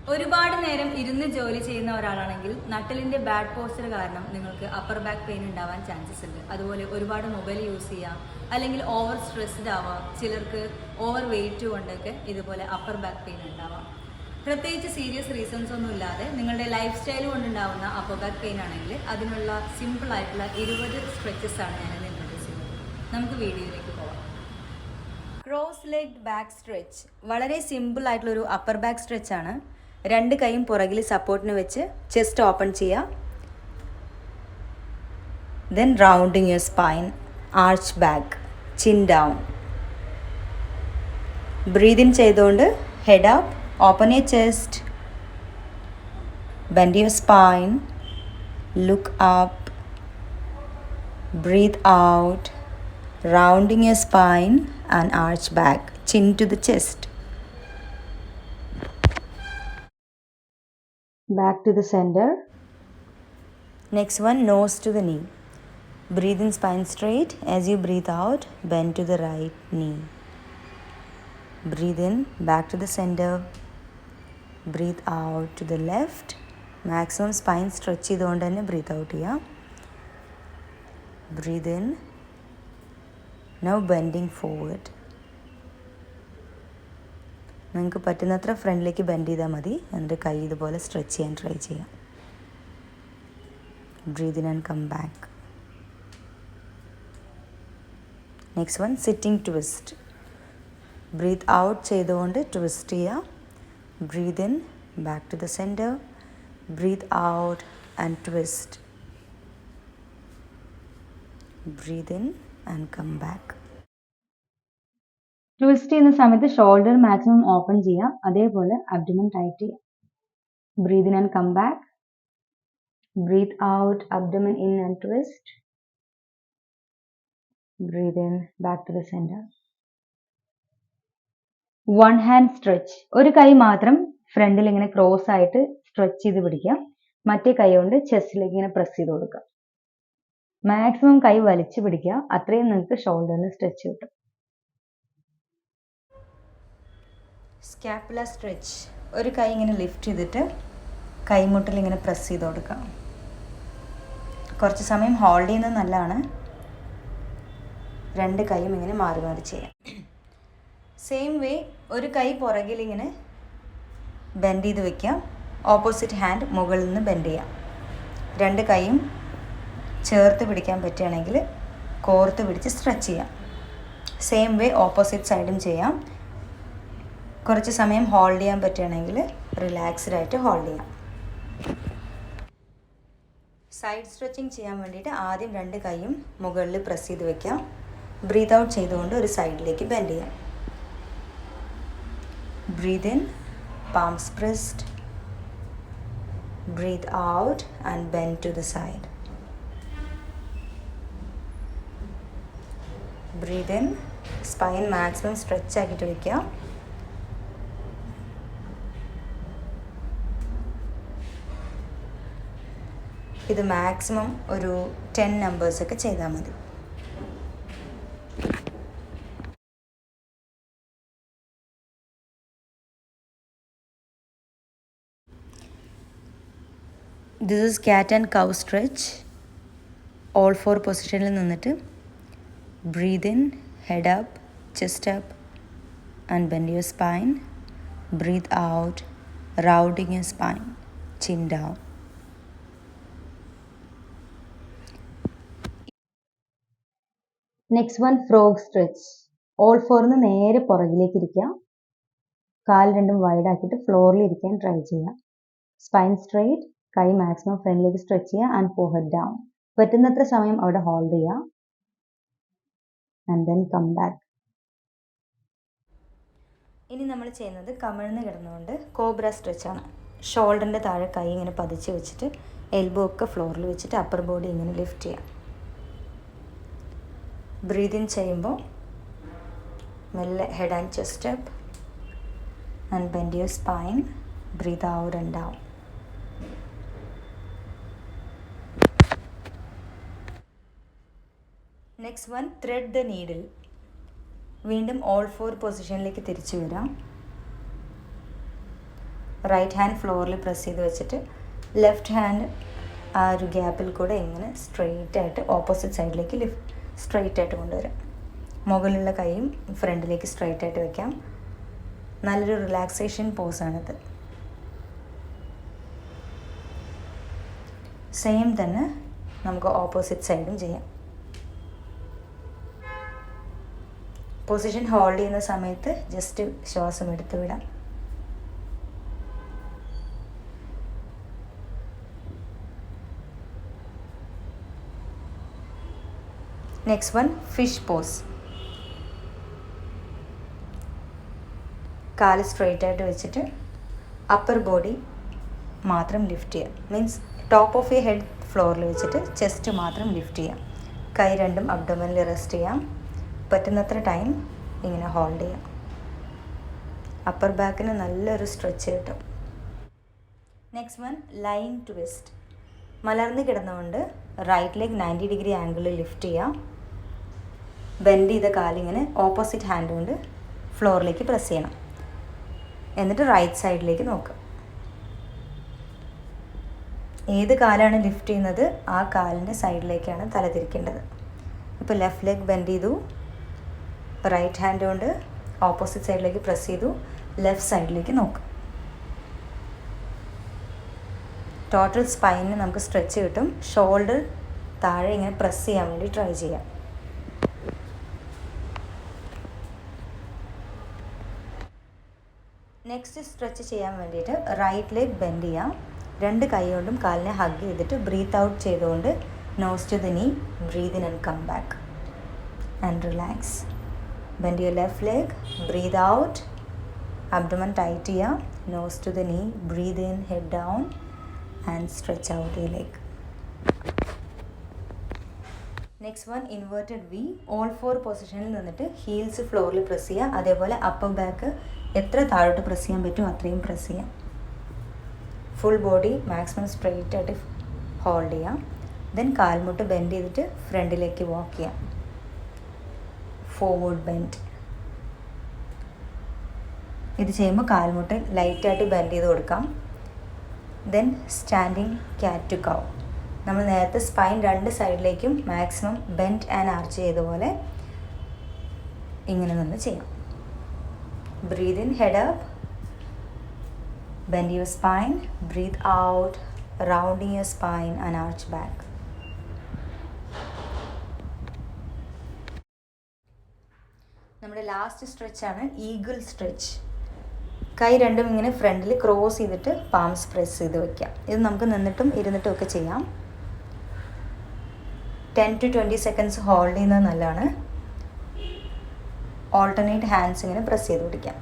ഒരുപാട് നേരം ഇരുന്ന് ജോലി ചെയ്യുന്ന ഒരാളാണെങ്കിൽ നട്ടലിൻ്റെ ബാഡ് പോസ്റ്റർ കാരണം നിങ്ങൾക്ക് അപ്പർ ബാക്ക് പെയിൻ ഉണ്ടാവാൻ ചാൻസസ് ഉണ്ട്. അതുപോലെ ഒരുപാട് മൊബൈൽ യൂസ് ചെയ്യാം, അല്ലെങ്കിൽ ഓവർ സ്ട്രെസ്ഡ് ആവാം. ചിലർക്ക് ഓവർ വെയിറ്റ് കൊണ്ടൊക്കെ ഇതുപോലെ അപ്പർ ബാക്ക് പെയിൻ ഉണ്ടാവാം. പ്രത്യേകിച്ച് സീരിയസ് റീസൺസ് ഒന്നും ഇല്ലാതെ നിങ്ങളുടെ ലൈഫ് സ്റ്റൈൽ കൊണ്ടുണ്ടാവുന്ന അപ്പർ ബാക്ക് പെയിൻ ആണെങ്കിൽ അതിനുള്ള സിമ്പിൾ ആയിട്ടുള്ള 20 സ്ട്രെച്ചസ് ആണ് ഞാൻ ഇൻട്രൊഡ്യൂസ് ചെയ്യുന്നത്. നമുക്ക് വീഡിയോയിലേക്ക് പോവാം. ക്രോസ് ലെഗ് ബാക്ക് സ്ട്രെച്ച് വളരെ സിമ്പിൾ ആയിട്ടുള്ളൊരു അപ്പർ ബാക്ക് സ്ട്രെച്ച് ആണ്. രണ്ട് കൈയും പുറകിൽ സപ്പോർട്ടിന് വെച്ച് ചെസ്റ്റ് ഓപ്പൺ ചെയ്യുക. Then rounding your spine, arch back, chin down. Breathe in ചെയ്തുകൊണ്ട് head up, open your chest, bend your spine, look up, breathe out, rounding your spine and arch back, chin to the chest. Back to the center. Next one, nose to the knee. Breathe in, spine straight. As you breathe out, bend to the right knee. Breathe in, back to the center. Breathe out to the left. Maximum spine stretch ചെയ്തുകൊണ്ട് തന്നെ breathe out ചെയ്യാം. Breathe in. Now bending forward. നിങ്ങൾക്ക് പറ്റുന്നത്ര ഫ്രണ്ടിലേക്ക് bend ചെയ്താൽ മതി. എന്നിട്ട് കൈ ഇതുപോലെ സ്ട്രെച്ച് ചെയ്യാൻ ട്രൈ ചെയ്യാം. Breathe in and come back. Next one, sitting twist. Breathe out ചെയ്തുകൊണ്ട് ട്വിസ്റ്റ് ചെയ്യുക. Breathe in, back to the centre. Breathe out and twist. Breathe in and come back. Twist ചെയ്യുന്ന സമയത്ത് ഷോൾഡർ മാക്സിമം ഓപ്പൺ ചെയ്യാം, അതേപോലെ abdomen tight ചെയ്യാം. Breathe in and come back. Breathe out, abdomen in and twist. Breathe in, back to the centre. One hand stretch. ഒരു കൈ മാത്രം ഫ്രണ്ടിൽ ഇങ്ങനെ ക്രോസ് ആയിട്ട് സ്ട്രെച്ച് ചെയ്ത് പിടിക്കാം. മറ്റേ കൈ കൊണ്ട് ചെസ്റ്റിലേക്ക് ഇങ്ങനെ പ്രസ് ചെയ്ത് കൊടുക്കാം. മാക്സിമം കൈ വലിച്ചു പിടിക്കുക, അത്രയും നിങ്ങൾക്ക് ഷോൾഡറിന് സ്ട്രെച്ച് കിട്ടും. Scapula stretch. ഒരു കൈ ഇങ്ങനെ ലിഫ്റ്റ് ചെയ്തിട്ട് കൈമുട്ടിൽ ഇങ്ങനെ പ്രസ് ചെയ്ത് കൊടുക്കാം. കുറച്ച് സമയം ഹോൾഡ് ചെയ്യുന്നത് നല്ലതാണ്. രണ്ട് കൈയും ഇങ്ങനെ മാറി മാറി ചെയ്യാം. സെയിം വേ ഒരു കൈ പുറകിൽ ഇങ്ങനെ ബെൻഡ് ചെയ്ത് വെക്കാം. ഓപ്പോസിറ്റ് ഹാൻഡ് മുകളിൽ നിന്ന് ബെൻഡ് ചെയ്യാം. രണ്ട് കൈയും ചേർത്ത് പിടിക്കാൻ പറ്റുകയാണെങ്കിൽ കോർത്ത് പിടിച്ച് സ്ട്രെച്ച് ചെയ്യാം. സെയിം വേ ഓപ്പോസിറ്റ് സൈഡും ചെയ്യാം. കുറച്ച് സമയം ഹോൾഡ് ചെയ്യാൻ പറ്റുകയാണെങ്കിൽ റിലാക്സ്ഡ് ആയിട്ട് ഹോൾഡ് ചെയ്യാം. സൈഡ് സ്ട്രെച്ചിങ് ചെയ്യാൻ വേണ്ടിയിട്ട് ആദ്യം രണ്ട് കൈയും മുകളിൽ പ്രസ് ചെയ്ത് വെക്കാം. ബ്രീത്ത് ഔട്ട് ചെയ്തുകൊണ്ട് ഒരു സൈഡിലേക്ക് ബെൻഡ് ചെയ്യാം. Breathe in, palms pressed. Breathe out and bend to the side. Breathe in, spine maximum stretch ആക്കിയിട്ട് വയ്ക്കുക. ഇത് മാക്സിമം ഒരു 10 നമ്പേഴ്സൊക്കെ ചെയ്താൽ മതി. This is cat and cow stretch. All 4 പൊസിഷനിൽ നിന്നിട്ട് breathe in, head up, chest up and bend your spine. Breathe out, rounding your spine, chin down. Next one, frog stretch. All 4 നേരെ പുറകിലേക്ക് ഇരിക്കുക. കാൽ രണ്ടും വൈഡ് ആക്കിയിട്ട് ഫ്ലോറിൽ ഇരിക്കാൻ ട്രൈ ചെയ്യുക. സ്പൈൻ സ്ട്രെയിറ്റ്, കൈ മാക്സിമം ഫ്രണ്ടിലേക്ക് സ്ട്രെച്ച് ചെയ്യുക ആൻഡ് ഫോർഹെഡ് ഡൗൺ. പറ്റുന്നത്ര സമയം അവിടെ ഹോൾഡ് ചെയ്യുക ആൻഡ് ദെൻ കം ബാക്ക്. ഇനി നമ്മൾ ചെയ്യുന്നത് കമിഴ്ന്ന് കിടന്നുകൊണ്ട് കോബ്ര സ്ട്രെച്ചാണ്. ഷോൾഡറിൻ്റെ താഴെ കൈ ഇങ്ങനെ പതിച്ച് വെച്ചിട്ട് എൽബോ ഒക്കെ ഫ്ലോറിൽ വെച്ചിട്ട് അപ്പർ ബോഡി ഇങ്ങനെ ലിഫ്റ്റ് ചെയ്യാം. ബ്രീത്ത് ഇൻ ചെയ്യുമ്പോൾ മെല്ലെ head and chest up and bend your spine. Breathe out and down. Next one, thread the needle. വീണ്ടും ഓൾ 4 പൊസിഷനിലേക്ക് തിരിച്ചു വരാം. റൈറ്റ് ഹാൻഡ് ഫ്ലോറിൽ പ്രസ് ചെയ്ത് വെച്ചിട്ട് ലെഫ്റ്റ് ഹാൻഡ് ആ ഒരു ഗ്യാപ്പിൽ കൂടെ ഇങ്ങനെ സ്ട്രെയിറ്റ് ആയിട്ട് ഓപ്പോസിറ്റ് സൈഡിലേക്ക് സ്ട്രെയിറ്റ് ആയിട്ട് കൊണ്ടുവരാം. മുകളിലുള്ള കൈയും ഫ്രണ്ടിലേക്ക് സ്ട്രെയിറ്റ് ആയിട്ട് വെക്കാം. നല്ലൊരു റിലാക്സേഷൻ പോസാണിത്. സെയിം തന്നെ നമുക്ക് ഓപ്പോസിറ്റ് സൈഡും ചെയ്യാം. പൊസിഷൻ ഹോൾഡ് ചെയ്യുന്ന സമയത്ത് ജസ്റ്റ് ശ്വാസം എടുത്ത് വിടാം. Next one fish pose. കാല് സ്ട്രെയിറ്റ് ആയിട്ട് വെച്ചിട്ട് അപ്പർ ബോഡി മാത്രം ലിഫ്റ്റ് ചെയ്യാം. Means top of you head ഫ്ലോറിൽ വെച്ചിട്ട് ചെസ്റ്റ് മാത്രം ലിഫ്റ്റ് ചെയ്യാം. കൈ രണ്ടും അബ്ഡോമനിൽ റെസ്റ്റ് ചെയ്യാം. പറ്റുന്നത്ര ടൈം ഇങ്ങനെ ഹോൾഡ് ചെയ്യാം. അപ്പർ ബാക്കിന് നല്ലൊരു സ്ട്രെച്ച് കിട്ടും. Next one line twist. മലർന്ന് കിടന്നുകൊണ്ട് റൈറ്റ് ലെഗ് 90 ഡിഗ്രി ആംഗിളിൽ ലിഫ്റ്റ് ചെയ്യാം. ബെൻഡ് ചെയ്ത കാലിങ്ങനെ ഓപ്പോസിറ്റ് ഹാൻഡ് കൊണ്ട് ഫ്ലോറിലേക്ക് പ്രസ് ചെയ്യണം. എന്നിട്ട് റൈറ്റ് സൈഡിലേക്ക് നോക്കുക. ഏത് കാലാണ് ലിഫ്റ്റ് ചെയ്യുന്നത് ആ കാലിൻ്റെ സൈഡിലേക്കാണ് തല തിരിക്കേണ്ടത്. ഇപ്പോൾ ലെഫ്റ്റ് ലെഗ് ബെൻഡ് ചെയ്തു, റൈറ്റ് ഹാൻഡ് കൊണ്ട് ഓപ്പോസിറ്റ് സൈഡിലേക്ക് പ്രസ് ചെയ്തു, ലെഫ്റ്റ് സൈഡിലേക്ക് നോക്കുക. ടോട്ടൽ സ്പൈനിന് നമുക്ക് സ്ട്രെച്ച് കിട്ടും. ഷോൾഡർ താഴെ ഇങ്ങനെ പ്രസ് ചെയ്യാൻ വേണ്ടി ട്രൈ ചെയ്യാം. നെക്സ്റ്റ് സ്ട്രെച്ച് ചെയ്യാൻ വേണ്ടിയിട്ട് റൈറ്റ് ലെഗ് ബെൻഡ് ചെയ്യാം. രണ്ട് കൈ കൊണ്ടും കാലിനെ ഹഗ് ചെയ്തിട്ട് ബ്രീത്ത് ഔട്ട് ചെയ്തുകൊണ്ട് nose to the knee, breathe in and come back and relax. Bend your left leg, breathe out, abdomen tight ചെയ്യാം, nose to the knee, breathe in, head down and stretch out your leg. Next one inverted V. All four പൊസിഷനിൽ നിന്നിട്ട് heels ഫ്ലോറിൽ press ചെയ്യുക. അതേപോലെ upper back എത്ര താഴോട്ട് press ചെയ്യാൻ പറ്റുമോ അത്രയും പ്രസ് ചെയ്യാം. ഫുൾ ബോഡി മാക്സിമം സ്ട്രെയിറ്റ് ആയിട്ട് ഹോൾഡ് ചെയ്യാം. ദെൻ കാൽമുട്ട് ബെൻഡ് ചെയ്തിട്ട് ഫ്രണ്ടിലേക്ക് വാക്ക് ചെയ്യാം. Forward bend. ഇത് ചെയ്യുമ്പോൾ കാൽമുട്ട് ലൈറ്റായിട്ട് ബെൻഡ് ചെയ്ത് കൊടുക്കാം. ദെൻ സ്റ്റാൻഡിങ് ക്യാറ്റ് ടു കൗ. നമ്മൾ നേരത്തെ സ്പൈൻ രണ്ട് സൈഡിലേക്കും മാക്സിമം ബെൻഡ് ആൻഡ് ആർച്ച് ചെയ്ത പോലെ ഇങ്ങനെ നിന്ന് ചെയ്യാം. Breathe in, head up, bend your spine, breathe out, rounding your spine and arch back. നമ്മുടെ ലാസ്റ്റ് സ്ട്രെച്ചാണ് ഈഗിൾ സ്ട്രെച്ച്. കൈ രണ്ടും ഇങ്ങനെ ഫ്രണ്ടിൽ ക്രോസ് ചെയ്തിട്ട് പാംസ് പ്രസ് ചെയ്ത് വയ്ക്കാം. ഇത് നമുക്ക് നിന്നിട്ടും ഇരുന്നിട്ടും ഒക്കെ ചെയ്യാം. 10 to 20 സെക്കൻഡ്സ് ഹോൾഡ് ചെയ്യുന്നത് നല്ലതാണ്. ഓൾട്ടർനേറ്റ് ഹാൻഡ്സ് ഇങ്ങനെ പ്രസ് ചെയ്ത് പിടിക്കാം.